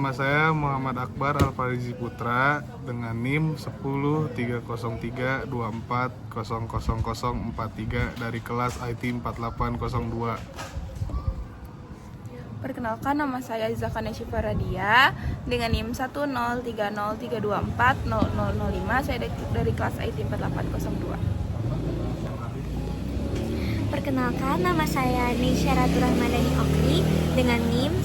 Nama saya Muhammad Akbar Alfarizi Putra dengan NIM 103032400043 dari kelas IT 4802. Perkenalkan, nama saya Zakaria Syifa Radia dengan NIM 103032400005. Saya dari kelas IT 4802. Perkenalkan, nama saya Nisha Ratu Rahmadani Okri dengan NIM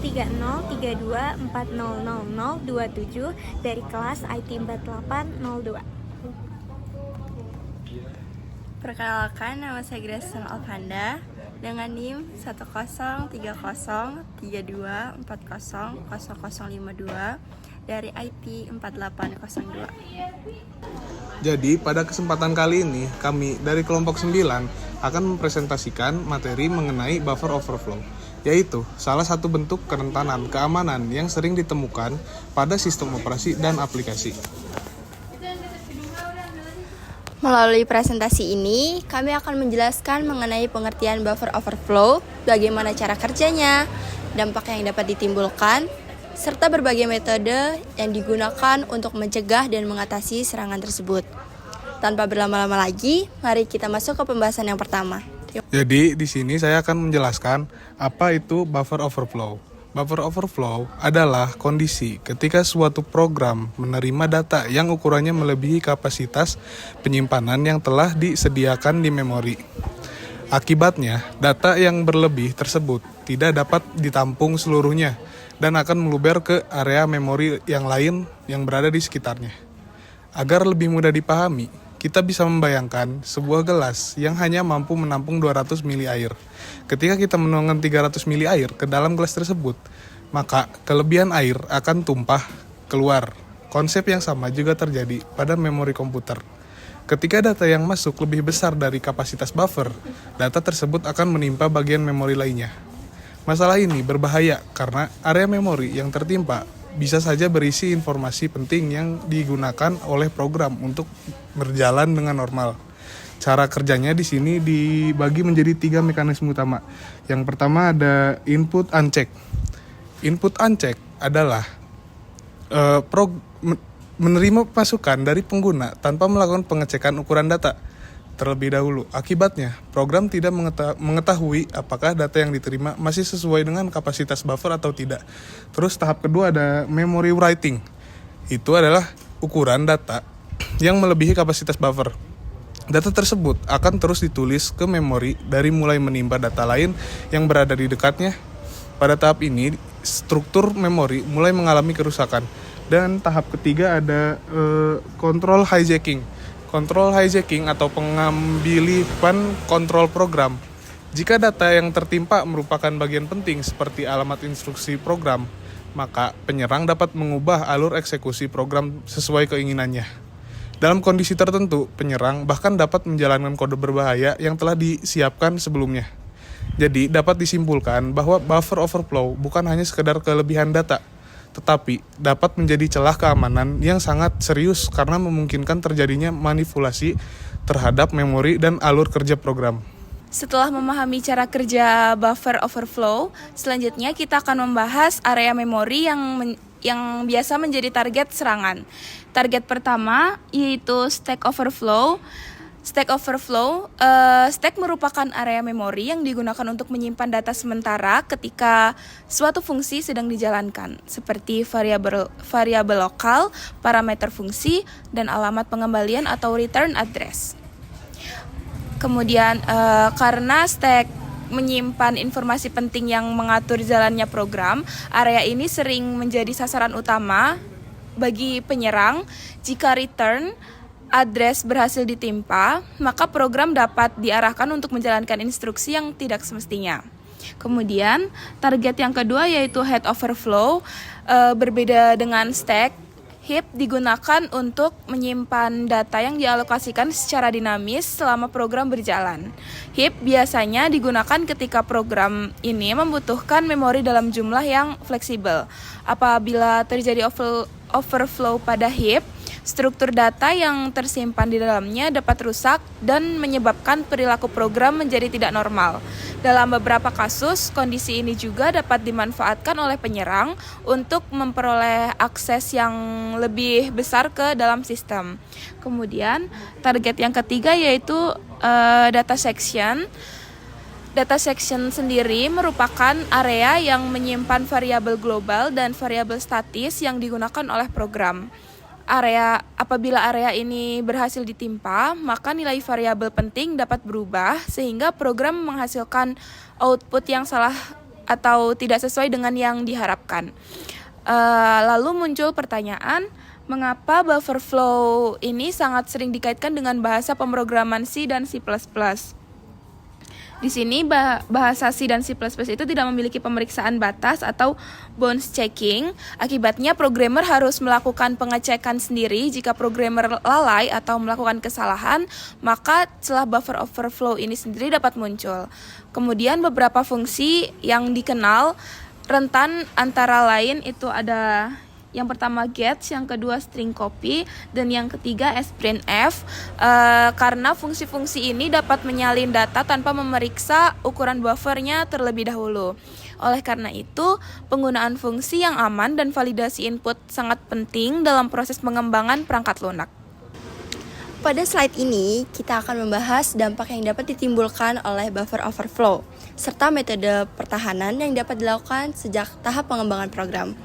103032400027 dari kelas IT 4802. Perkenalkan, nama saya Grace Alfanda dengan NIM 103032400052 dari IT 4802. Jadi pada kesempatan kali ini kami dari kelompok 9 akan mempresentasikan materi mengenai buffer overflow, yaitu salah satu bentuk kerentanan keamanan yang sering ditemukan pada sistem operasi dan aplikasi. Melalui presentasi ini, kami akan menjelaskan mengenai pengertian buffer overflow, bagaimana cara kerjanya, dampak yang dapat ditimbulkan, serta berbagai metode yang digunakan untuk mencegah dan mengatasi serangan tersebut. Tanpa berlama-lama lagi, mari kita masuk ke pembahasan yang pertama. Jadi di sini saya akan menjelaskan apa itu buffer overflow. Buffer overflow adalah kondisi ketika suatu program menerima data yang ukurannya melebihi kapasitas penyimpanan yang telah disediakan di memori. Akibatnya, data yang berlebih tersebut tidak dapat ditampung seluruhnya dan akan meluber ke area memori yang lain yang berada di sekitarnya. Agar lebih mudah dipahami, kita bisa membayangkan sebuah gelas yang hanya mampu menampung 200 mili air. Ketika kita menuangkan 300 mili air ke dalam gelas tersebut, maka kelebihan air akan tumpah keluar. Konsep yang sama juga terjadi pada memori komputer. Ketika data yang masuk lebih besar dari kapasitas buffer, data tersebut akan menimpa bagian memori lainnya. Masalah ini berbahaya karena area memori yang tertimpa bisa saja berisi informasi penting yang digunakan oleh program untuk berjalan dengan normal. Cara kerjanya di sini dibagi menjadi 3 mekanisme utama. Yang pertama ada input uncheck. Input uncheck adalah menerima masukan dari pengguna tanpa melakukan pengecekan ukuran data terlebih dahulu. Akibatnya, program tidak mengetahui apakah data yang diterima masih sesuai dengan kapasitas buffer atau tidak. Terus tahap kedua ada memory writing. Itu adalah ukuran data yang melebihi kapasitas buffer. Data tersebut akan terus ditulis ke memori dari mulai menimpa data lain yang berada di dekatnya. Pada tahap ini, struktur memori mulai mengalami kerusakan. Dan tahap ketiga ada control hijacking. Control hijacking atau pengambilian kontrol program. Jika data yang tertimpa merupakan bagian penting seperti alamat instruksi program, maka penyerang dapat mengubah alur eksekusi program sesuai keinginannya. Dalam kondisi tertentu, penyerang bahkan dapat menjalankan kode berbahaya yang telah disiapkan sebelumnya. Jadi, dapat disimpulkan bahwa buffer overflow bukan hanya sekedar kelebihan data, tetapi dapat menjadi celah keamanan yang sangat serius karena memungkinkan terjadinya manipulasi terhadap memori dan alur kerja program. Setelah memahami cara kerja buffer overflow, selanjutnya kita akan membahas area memori yang biasa menjadi target serangan. Target pertama yaitu stack overflow. Stack merupakan area memori yang digunakan untuk menyimpan data sementara ketika suatu fungsi sedang dijalankan, seperti variabel lokal, parameter fungsi, dan alamat pengembalian atau return address. Kemudian, karena stack menyimpan informasi penting yang mengatur jalannya program, area ini sering menjadi sasaran utama bagi penyerang. Jika return address berhasil ditimpa, maka program dapat diarahkan untuk menjalankan instruksi yang tidak semestinya. Kemudian, target yang kedua yaitu heap overflow. Berbeda dengan stack, heap digunakan untuk menyimpan data yang dialokasikan secara dinamis selama program berjalan. Heap biasanya digunakan ketika program ini membutuhkan memori dalam jumlah yang fleksibel. Apabila terjadi overflow pada heap, Struktur data yang tersimpan di dalamnya dapat rusak dan menyebabkan perilaku program menjadi tidak normal. Dalam beberapa kasus, kondisi ini juga dapat dimanfaatkan oleh penyerang untuk memperoleh akses yang lebih besar ke dalam sistem. Kemudian, target yang ketiga yaitu data section. Data section sendiri merupakan area yang menyimpan variabel global dan variabel statis yang digunakan oleh program. Apabila area ini berhasil ditimpa, maka nilai variabel penting dapat berubah sehingga program menghasilkan output yang salah atau tidak sesuai dengan yang diharapkan. Lalu muncul pertanyaan, mengapa buffer flow ini sangat sering dikaitkan dengan bahasa pemrograman C dan C++? Di sini bahasa C dan C++ itu tidak memiliki pemeriksaan batas atau bounds checking. Akibatnya programmer harus melakukan pengecekan sendiri. Jika programmer lalai atau melakukan kesalahan, maka celah buffer overflow ini sendiri dapat muncul. Kemudian beberapa fungsi yang dikenal rentan antara lain itu ada yang pertama get, yang kedua string copy, dan yang ketiga sprintf. Karena fungsi-fungsi ini dapat menyalin data tanpa memeriksa ukuran buffernya terlebih dahulu. Oleh karena itu, penggunaan fungsi yang aman dan validasi input sangat penting dalam proses pengembangan perangkat lunak. Pada slide ini, kita akan membahas dampak yang dapat ditimbulkan oleh buffer overflow, serta metode pertahanan yang dapat dilakukan sejak tahap pengembangan program.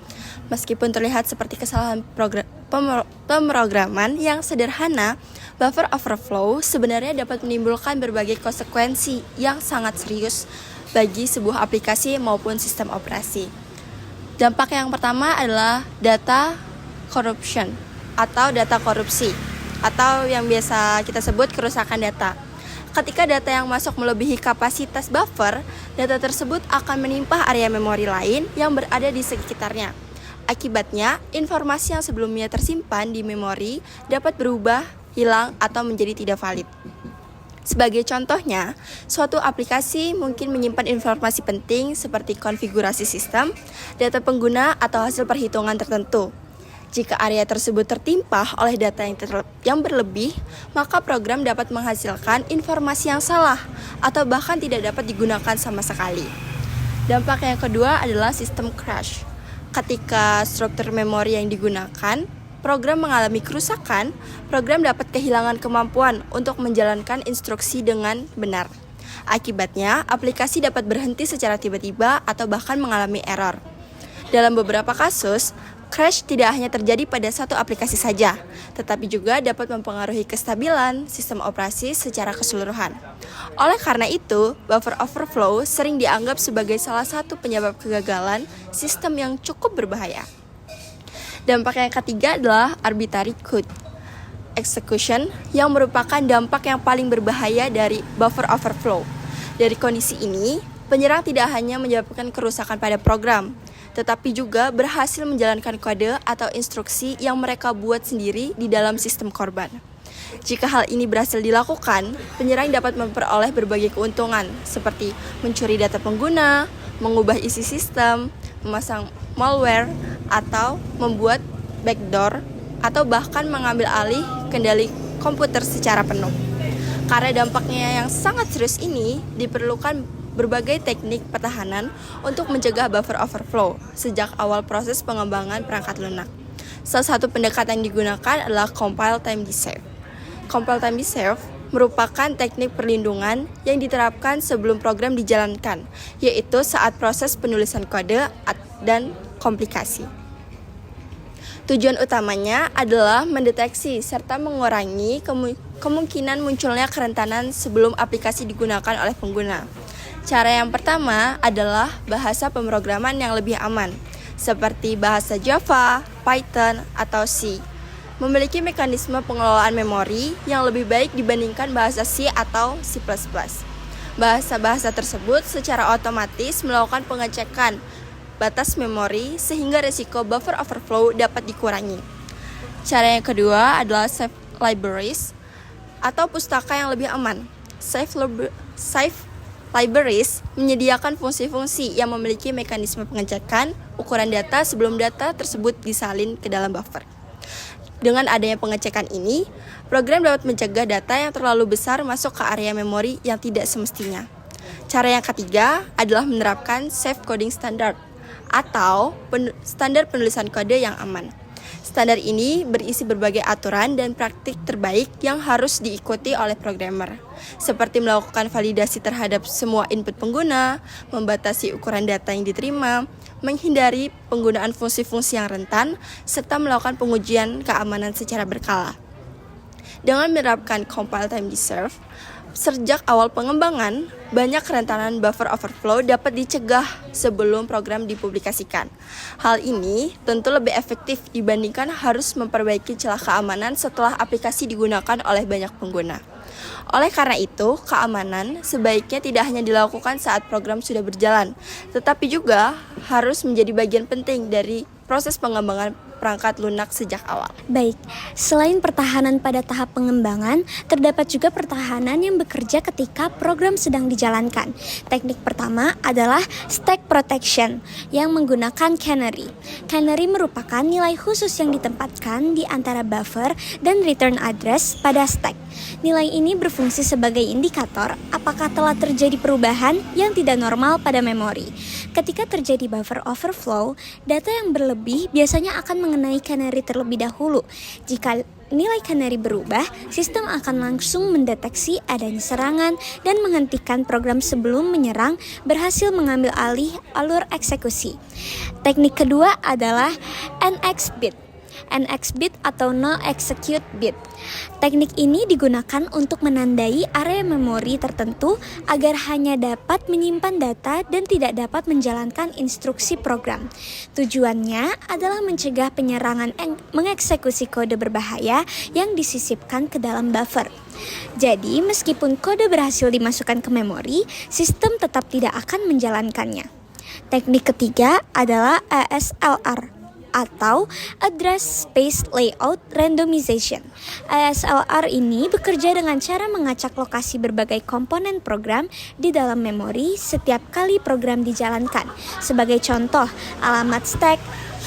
Meskipun terlihat seperti kesalahan pemrograman yang sederhana, buffer overflow sebenarnya dapat menimbulkan berbagai konsekuensi yang sangat serius bagi sebuah aplikasi maupun sistem operasi. Dampak yang pertama adalah data corruption atau data korupsi, atau yang biasa kita sebut kerusakan data. Ketika data yang masuk melebihi kapasitas buffer, data tersebut akan menimpa area memori lain yang berada di sekitarnya. Akibatnya, informasi yang sebelumnya tersimpan di memori dapat berubah, hilang, atau menjadi tidak valid. Sebagai contohnya, suatu aplikasi mungkin menyimpan informasi penting seperti konfigurasi sistem, data pengguna, atau hasil perhitungan tertentu. Jika area tersebut tertimpa oleh data yang berlebih, maka program dapat menghasilkan informasi yang salah atau bahkan tidak dapat digunakan sama sekali. Dampak yang kedua adalah sistem crash. Ketika struktur memori yang digunakan, program mengalami kerusakan, program dapat kehilangan kemampuan untuk menjalankan instruksi dengan benar. Akibatnya, aplikasi dapat berhenti secara tiba-tiba atau bahkan mengalami error. Dalam beberapa kasus, crash tidak hanya terjadi pada satu aplikasi saja, tetapi juga dapat mempengaruhi kestabilan sistem operasi secara keseluruhan. Oleh karena itu, buffer overflow sering dianggap sebagai salah satu penyebab kegagalan sistem yang cukup berbahaya. Dampak yang ketiga adalah arbitrary code execution, yang merupakan dampak yang paling berbahaya dari buffer overflow. Dari kondisi ini, penyerang tidak hanya menyebabkan kerusakan pada program, tetapi juga berhasil menjalankan kode atau instruksi yang mereka buat sendiri di dalam sistem korban. Jika hal ini berhasil dilakukan, penyerang dapat memperoleh berbagai keuntungan seperti mencuri data pengguna, mengubah isi sistem, memasang malware, atau membuat backdoor, atau bahkan mengambil alih kendali komputer secara penuh. Karena dampaknya yang sangat serius ini, diperlukan berbagai teknik pertahanan untuk mencegah buffer overflow sejak awal proses pengembangan perangkat lunak. Salah satu pendekatan yang digunakan adalah compile time disave. Compile time disave merupakan teknik perlindungan yang diterapkan sebelum program dijalankan, yaitu saat proses penulisan kode dan komplikasi. Tujuan utamanya adalah mendeteksi serta mengurangi kemungkinan munculnya kerentanan sebelum aplikasi digunakan oleh pengguna. Cara yang pertama adalah bahasa pemrograman yang lebih aman, seperti bahasa Java, Python, atau C. Memiliki mekanisme pengelolaan memori yang lebih baik dibandingkan bahasa C atau C++. Bahasa-bahasa tersebut secara otomatis melakukan pengecekan batas memori sehingga risiko buffer overflow dapat dikurangi. Cara yang kedua adalah safe libraries atau pustaka yang lebih aman. Safe libraries menyediakan fungsi-fungsi yang memiliki mekanisme pengecekan ukuran data sebelum data tersebut disalin ke dalam buffer. Dengan adanya pengecekan ini, program dapat mencegah data yang terlalu besar masuk ke area memori yang tidak semestinya. Cara yang ketiga adalah menerapkan safe coding standard atau standar penulisan kode yang aman. Standar ini berisi berbagai aturan dan praktik terbaik yang harus diikuti oleh programmer, seperti melakukan validasi terhadap semua input pengguna, membatasi ukuran data yang diterima, menghindari penggunaan fungsi-fungsi yang rentan, serta melakukan pengujian keamanan secara berkala. Dengan menerapkan compile time deserve, sejak awal pengembangan, banyak kerentanan buffer overflow dapat dicegah sebelum program dipublikasikan. Hal ini tentu lebih efektif dibandingkan harus memperbaiki celah keamanan setelah aplikasi digunakan oleh banyak pengguna. Oleh karena itu, keamanan sebaiknya tidak hanya dilakukan saat program sudah berjalan, tetapi juga harus menjadi bagian penting dari proses pengembangan perangkat lunak sejak awal. Baik, selain pertahanan pada tahap pengembangan, terdapat juga pertahanan yang bekerja ketika program sedang dijalankan. Teknik pertama adalah stack protection yang menggunakan canary. Canary merupakan nilai khusus yang ditempatkan di antara buffer dan return address pada stack. Nilai ini berfungsi sebagai indikator apakah telah terjadi perubahan yang tidak normal pada memori. Ketika terjadi buffer overflow, data yang berlebih biasanya akan mengenai canary terlebih dahulu. Jika nilai canary berubah, sistem akan langsung mendeteksi adanya serangan dan menghentikan program sebelum menyerang berhasil mengambil alih alur eksekusi. Teknik kedua adalah NX bit. NX bit atau no execute bit. Teknik ini digunakan untuk menandai area memori tertentu agar hanya dapat menyimpan data dan tidak dapat menjalankan instruksi program. Tujuannya adalah mencegah penyerangan mengeksekusi kode berbahaya yang disisipkan ke dalam buffer. Jadi, meskipun kode berhasil dimasukkan ke memori, sistem tetap tidak akan menjalankannya. Teknik ketiga adalah ASLR atau Address Space Layout Randomization. ASLR ini bekerja dengan cara mengacak lokasi berbagai komponen program di dalam memori setiap kali program dijalankan. Sebagai contoh, alamat stack,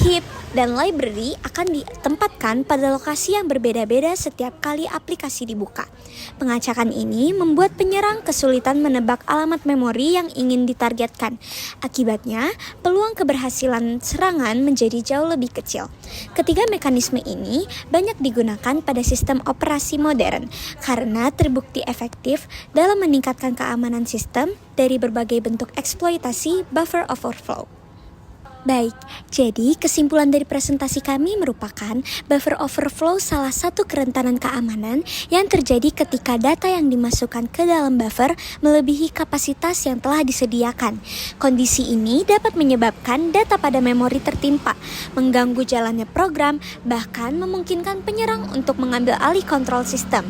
heap, dan library akan ditempatkan pada lokasi yang berbeda-beda setiap kali aplikasi dibuka. Pengacakan ini membuat penyerang kesulitan menebak alamat memori yang ingin ditargetkan. Akibatnya, peluang keberhasilan serangan menjadi jauh lebih kecil. Ketiga mekanisme ini banyak digunakan pada sistem operasi modern karena terbukti efektif dalam meningkatkan keamanan sistem dari berbagai bentuk eksploitasi buffer overflow. Baik, jadi kesimpulan dari presentasi kami merupakan buffer overflow salah satu kerentanan keamanan yang terjadi ketika data yang dimasukkan ke dalam buffer melebihi kapasitas yang telah disediakan. Kondisi ini dapat menyebabkan data pada memori tertimpa, mengganggu jalannya program, bahkan memungkinkan penyerang untuk mengambil alih kontrol sistem.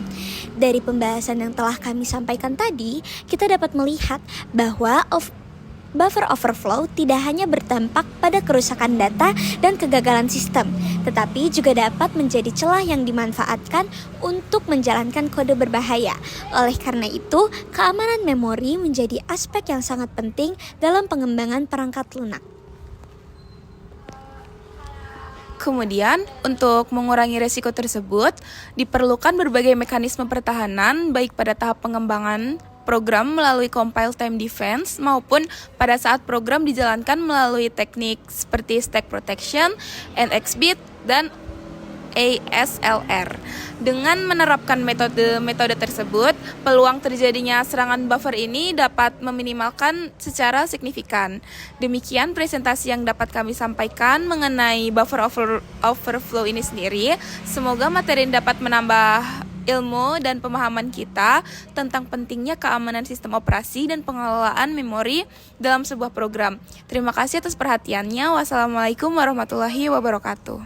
Dari pembahasan yang telah kami sampaikan tadi, kita dapat melihat bahwa buffer overflow tidak hanya berdampak pada kerusakan data dan kegagalan sistem, tetapi juga dapat menjadi celah yang dimanfaatkan untuk menjalankan kode berbahaya. Oleh karena itu, keamanan memori menjadi aspek yang sangat penting dalam pengembangan perangkat lunak. Kemudian, untuk mengurangi resiko tersebut, diperlukan berbagai mekanisme pertahanan baik pada tahap pengembangan program melalui compile time defense maupun pada saat program dijalankan melalui teknik seperti stack protection, NX bit, dan ASLR. Dengan menerapkan metode tersebut, peluang terjadinya serangan buffer ini dapat meminimalkan secara signifikan. Demikian presentasi yang dapat kami sampaikan mengenai buffer overflow ini sendiri. Semoga materi ini dapat menambah ilmu dan pemahaman kita tentang pentingnya keamanan sistem operasi dan pengelolaan memori dalam sebuah program. Terima kasih atas perhatiannya. Wassalamualaikum warahmatullahi wabarakatuh.